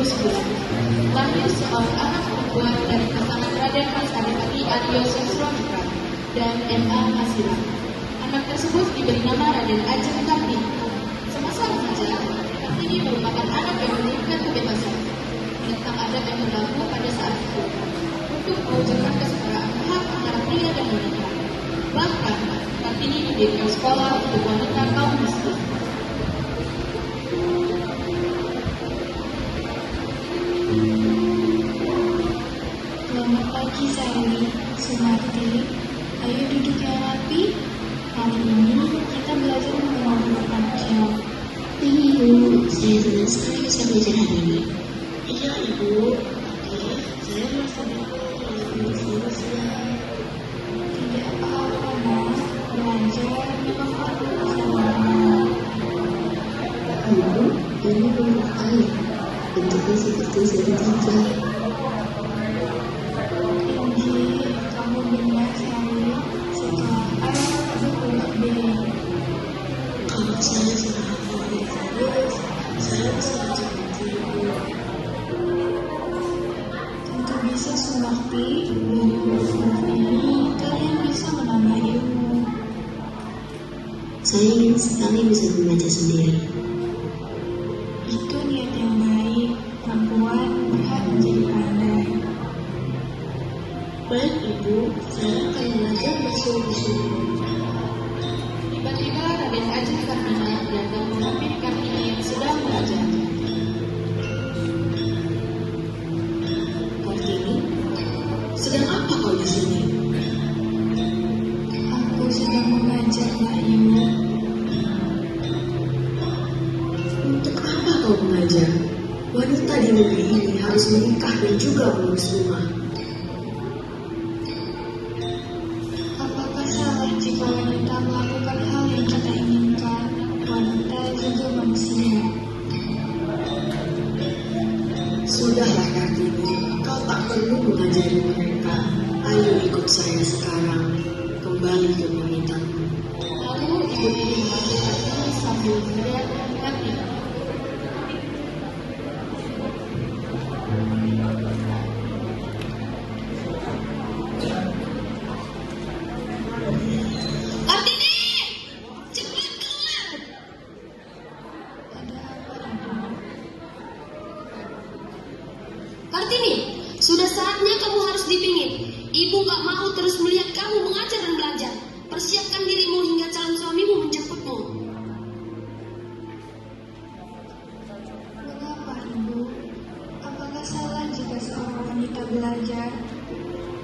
bulan, lahir seorang anak perempuan dari pasangan Raden Mas Adipati Aryo Sosroneka dan M.A. Masila. Anak tersebut diberi nama Raden Ajeng Kartini. Semasa remaja, Kartini merupakan anak yang menginginkan kebebasan, menentang adat yang berlaku pada saat itu, untuk mewujudkan kesetaraan hak antara pria dan wanita. Bahkan, Kartini didirikan sekolah untuk wanita kaum miskin. Selamat pagi Sari, Sumarti. Ayo duduk yang rapi. Hari ini kita belajar mengenal jam. Ibu, saya senang sekali bisa belajar hari ini. Iya Ibu, oke, saya merasa siang. Tidak apa-apa, Mas. Belajar memang perlu kesabaran. Ibu, ini belum air. Bentuknya seperti serigala. Kamu benar Sari. Setelah A ada huruf B. Kalau saya sudah hafal terus, saya bisa baca Ibu. Tentu bisa Sumarti. Dari huruf-huruf ini kalian bisa menambah ilmu. Saya ingin sekali bisa membaca sendiri. Itu niat yang baik. Perempuan berhak menjadi pandai. Baik Ibu, saya akan belajar bersungguh-sungguh. Tiba-tiba Raden Ajeng Kartini datang menghampiri Kartini yang sedang belajar. Kartini, sedang apa kau di sini? Aku sedang mengajar Bayu. Untuk apa kau mengajar? Wanita di negeri ini harus menikah dan juga mengurus rumah. Apakah salah jika wanita melakukan hal yang kita inginkan? Wanita juga manusia. Sudahlah Kartini, kau tak perlu mengajari mereka. Ayo ikut saya sekarang, kembali ke wanitamu. Lalu ibu ini memanggil Kartini sambil melihat Kartini. Kartini! Cepat keluar! Ada apa ibu? Kartini, sudah saatnya kamu harus dipingit. Ibu gak mau terus melihat kamu mengajar dan belajar. Persiapkan dirimu hingga calon suamimu menjemputmu. Mengapa ibu? Apakah salah jika seorang wanita belajar?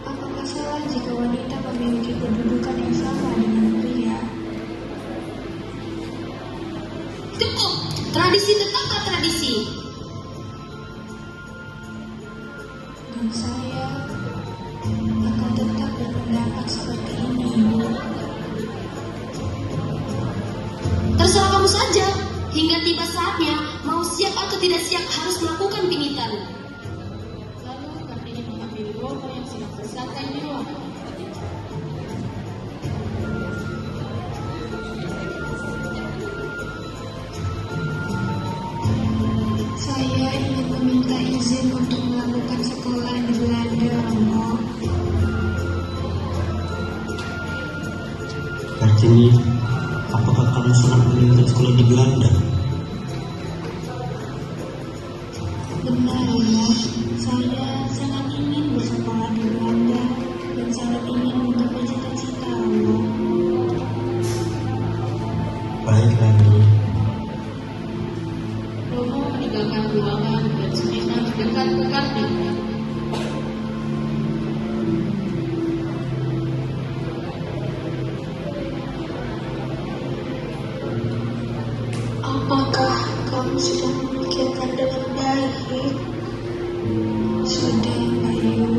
Apakah salah jika wanita memiliki kedudukan yang sama dengan pria? Cukup, tradisi tetaplah tradisi. Dan saya akan tetap berpendapat seperti ini, ibu. Terserah kamu saja. Hingga tiba saatnya, mau siap atau tidak siap harus melakukan pingitan. Lalu Kartini mengambil Romo yang sedang bersantai di ruangan. Saya ingin meminta izin untuk melakukan sekolah di Belanda, Romo. Kartini, apakah kamu senang meninggalkan sekolah di Belanda? Benar, Romo. Saya sangat ingin bersekolah di Belanda dan sangat ingin menggapai cita-cita, Romo. Baiklah, Nini. Romo meninggalkan ruangan dan sejenak mendekat ke Kartini. Apakah kamu sudah memikirkan dengan baik? Sudah, Bayu.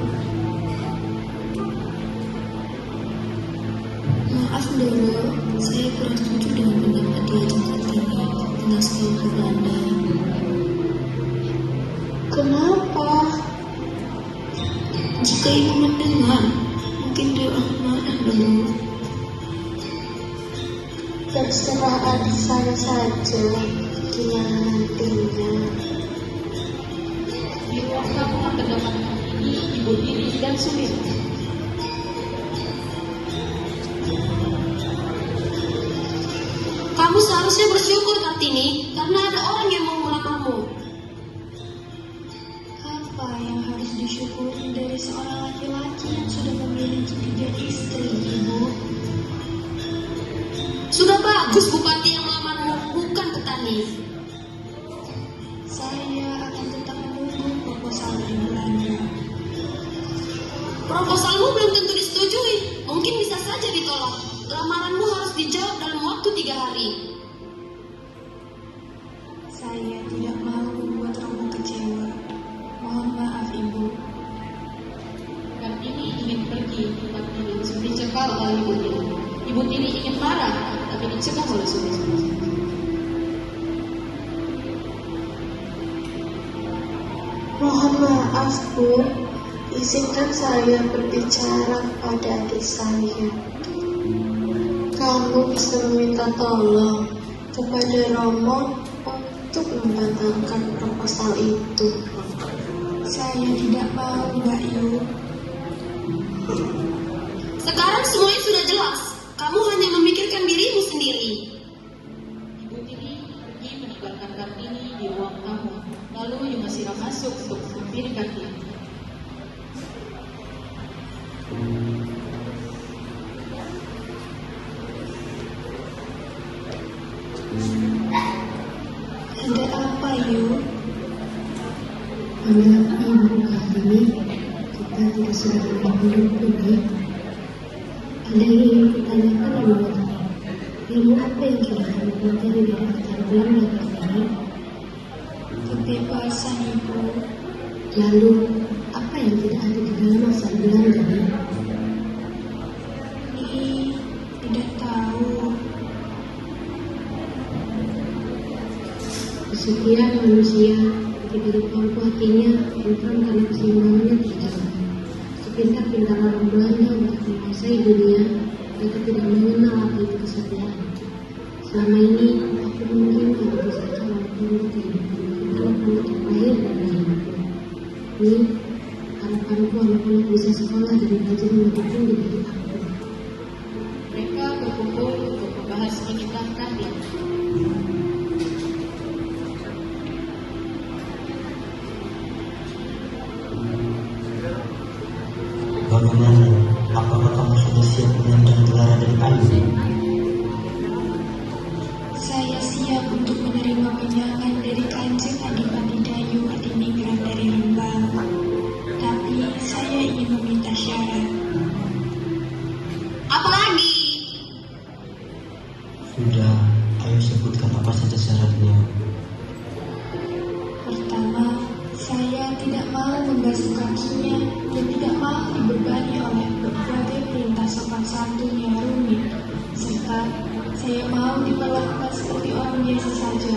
Maaf dulu, saya kurang setuju dengan pendapat diajeng Kartini tentang sekolah ke Belanda. Kenapa? Jika ibu mendengar, mungkin dia akan marah dulu. Terserah saya saja gimana nantinya. dan Sumirna. Kamu seharusnya bersyukur, Kartini, karena ada orang yang mau melamarmu. Apa yang harus disyukuri dari seorang laki-laki yang sudah memiliki 3 istri, Ibu? Sudah bagus Bupati yang melamarmu, bukan petani. Saya akan tetap menunggu proposal dari Belanda. Proposalmu belum tentu disetujui, mungkin bisa saja ditolak. Lamaranmu harus dijawab dalam waktu 3 hari. Saya tidak mau membuat Romo kecewa. Mohon maaf, Ibu. Kartini ingin pergi ke tempat ini untuk dicekal oleh ibu tiri. Ibu tiri ingin marah, tapi dicegah oleh Sumirna. Mohon maaf, Bu. Izinkan saya berbicara pada adik saya. Kamu bisa meminta tolong kepada Romo untuk membatalkan proposal itu. Saya tidak mau, Mbak Yu. Sekarang semuanya sudah jelas. Kamu hanya memikirkan dirimu sendiri. Ibu tiri pergi meninggalkan Kartini di ruang tamu. Lalu Yumasira masuk untuk menghampiri Kartini. Ada apa, Yu? Maaf, Ibu Kartini, kita tidak sudah menunggu lagi. Ada yang ingin kutanyakan, Ibu Kartini. Ilmu apa yang sudah kamu pelajari dari ajaran Belanda, Kartini? Kebebasan, Ibu. Lalu, apa yang tidak ada di dalam ajaran Belanda, Ibu? Ini tidak tahu. Setiap manusia ketika dipangku hatinya tentram karena keseimbangannya terjaga. Sepintar-pintar orang Belanda untuk menguasai dunia, mereka tidak mengenal apa itu kesetiaan. Selama ini aku mungkin tidak bisa walaupun kehidupan anak-anak yang lahir dari hidupku. Ini harapanku anak-anak bisa sekolah dan belajar mendukung di hidup aku. Mereka berkumpul untuk membahas pernikahan Kartini. Bagaimana? Apakah kamu sudah siap menyandang gelar dari Ayu? Saya siap untuk menerima pinjangan dari Kanjeng Adipati Dayu Adiningrat dari Rembang. Tapi saya ingin meminta syarat. Apalagi? Sudah, ayo sebutkan apa saja syaratnya. Pertama, saya tidak mau membasuh kakinya dan tidak mau dibebani oleh berbagai perintah sopan santun yang rumit, serta saya mau diperlakukan seperti orang biasa saja.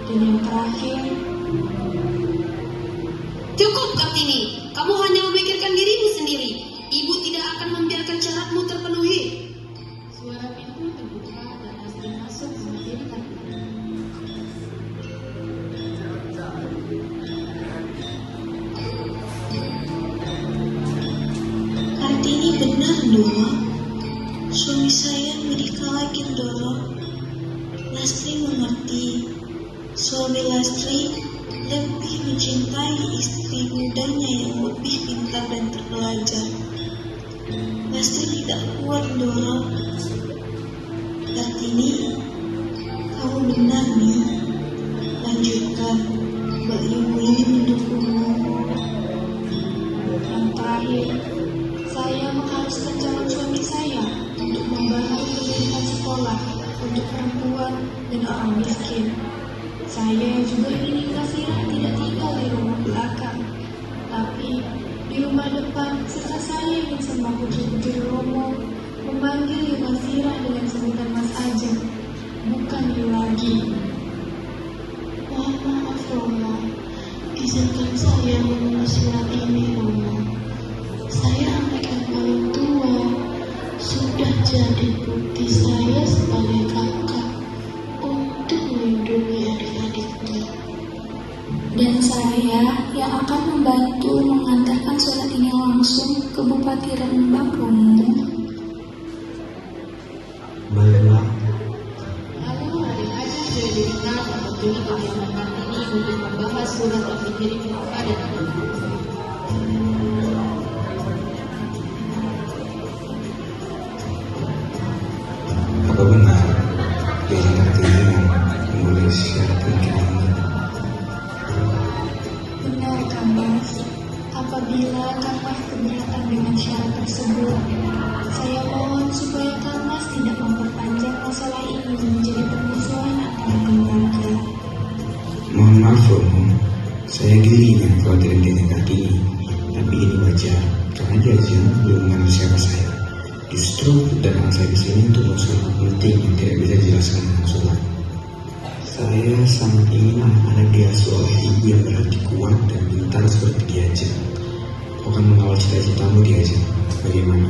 Dan yang terakhir, Cukup, Kartini. Kamu hanya memikirkan dirimu sendiri. Ibu tidak akan membiarkan syaratmu terpenuhi. Suara pintu terbuka dan Nasrin masuk menghampiri Kartini. Kartini benar, Doro. Suami saya menikah lagi, Doro. Lastri mengerti. Suami Lastri lebih mencintai istri mudanya yang lebih pintar dan terpelajar. Lastri tidak kuat, Doro. Kartini, kamu benar nih. Lanjutkan. Mbak Yu ini mendukungmu. yang terakhir, saya mengharuskan calon suami saya untuk membantu pendidikan sekolah untuk perempuan dan orang miskin. Saya juga ingin Yumasira tidak tinggal di rumah belakang, tapi di rumah depan, serta saya ingin semua putri-putri Romo memanggil Yumasira dengan sebutan Mas Ajeng, bukan Yu lagi. Mohon maaf, Romo. Izinkan saya menulis surat ini, Romo. Saya anak yang paling tua. Sudah jadi bukti saya sebagai kakak untuk melindungi adik-adiknya. Dan saya yang akan membantu mengantarkan surat ini langsung ke ke Bupati Rembang, Romo. Baiklah, Lalu Raden Ajeng Joyo diminta mengunjungi kediaman Kartini untuk membahas surat yang dikirim kepada Kartini. Apa benar dari Kartini menulis syarat pernikahan ini? Benar, Kang Mas. Apabila Kang Mas keberatan dengan syarat tersebut, saya mohon supaya Kang Mas tidak memperpanjang masalah ini menjadi permusuhan antara keluarga. Mohon maaf Romo, saya geli dengan kekhawatiran dengan Kartini, tapi ini wajar karena dia Ajeng belum mengenal siapa saya. Justru datang saya ke sini untuk masalah penting yang tidak bisa dijelaskan dengan surat. Saya sangat ingin anak-anak diasuh oleh ibu yang berhati kuat dan pintar seperti dia Ajeng. Kau akan mengawal cita-citamu dia Ajeng. Bagaimana?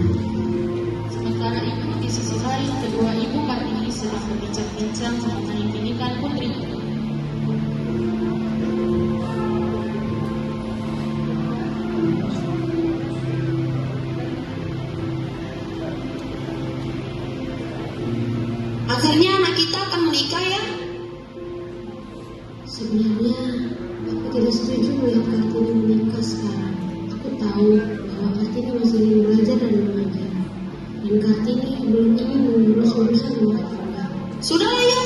Sementara itu, di sisi lain, kedua ibu Kartini sedang berbincang-bincang mengenai pernikahan putrinya. Akhirnya anak kita akan menikah ya? sebenarnya aku tidak setuju melihat Kartini menikah sekarang. Aku tahu bahwa Kartini masih ingin belajar dan mengajar. Dan Kartini belum ingin mengurus urusan rumah tangga. Sudahlah ya,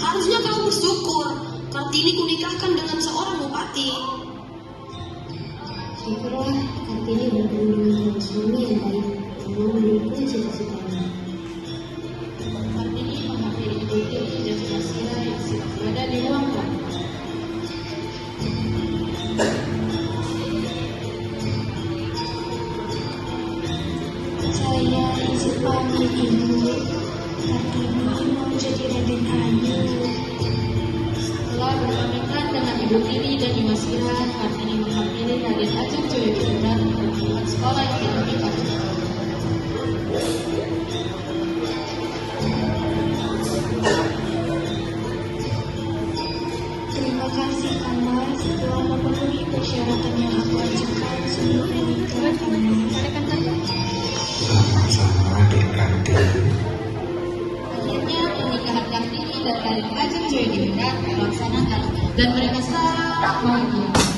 harusnya kamu bersyukur. Kartini kunikahkan dengan seorang bupati. Syukurlah Kartini bertemu dengan suami yang baik yang mau mendukung cita-citanya. Kartini menghampiri ibu tiri dan Masira yang sedang berada di ruang tamu. Saya izin pamit, Ibu. Kartini mau jadi Raden Ayu. Setelah berpamitan dengan ibu tiri dan Masira, Kartini menghampiri Raden Ajeng Joyo Dinurat untuk melihat sekolah yang ditinggalkan. Terima kasih, Kang Mas, telah memenuhi persyaratan yang aku ajukan sebelum menikah, Kang Mas. Sama-sama adik Kartini. Akhirnya pernikahan Kartini dan Raden Ajeng Joyo Dinurat dilaksanakan dan mereka sangat bahagia.